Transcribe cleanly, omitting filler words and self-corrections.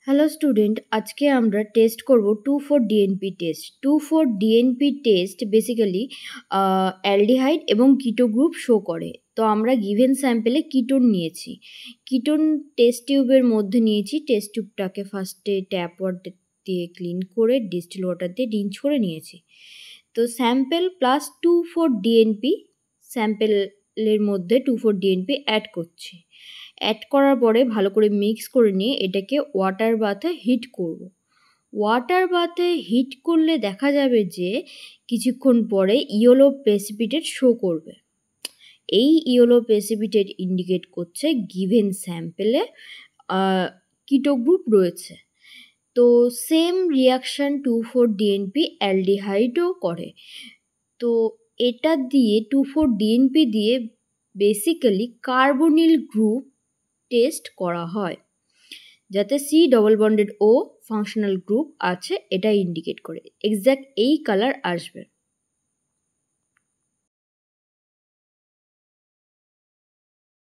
Hello student, আজকে আমরা test করব 2,4-DNP test. 2,4-DNP test basically aldehyde এবং কিটো গ্রুপ শো করে। তো আমরা গিভেন স্যাম্পেলে কিটোন নিয়েছি। কিটোন টেস্ট টিউবের মধ্যে নিয়েছি। টেস্ট টিউবটাকে ফার্স্টে ট্যাপ ওয়াটার দিয়ে ক্লিন করে ডিস্টিল ওয়াটার দিয়ে রিঞ্চ করে নিয়েছি। তো স্যাম্পেল প্লাস 2,4-DNP স্যাম্পেলের মধ্যে 2,4-DNP অ্যাড করছি। অ্যাড করার পরে ভালো করে মিক্স করে নিয়ে এটাকে ওয়াটার বাথে হিট করব। ওয়াটার বাথে হিট করলে দেখা যাবে যে কিছুক্ষণ পরে ইয়েলো প্রেসিপিটেট শো করবে। এই ইয়েলো প্রেসিপিটেট ইন্ডিকেট করছে গিভেন স্যাম্পেলে কিটো গ্রুপ রয়েছে। তো সেম রিয়াকশান 2,4-DNP অ্যালডিহাইডও করে। তো এটা দিয়ে 2,4-DNP দিয়ে বেসিক্যালি কার্বনিল গ্রুপ টেস্ট করা হয়, যাতে সি ডবল বন্ডেড ও ফাংশনাল গ্রুপ আছে এটা ইন্ডিকেট করে। এক্স্যাক্ট এই কালার আসবে।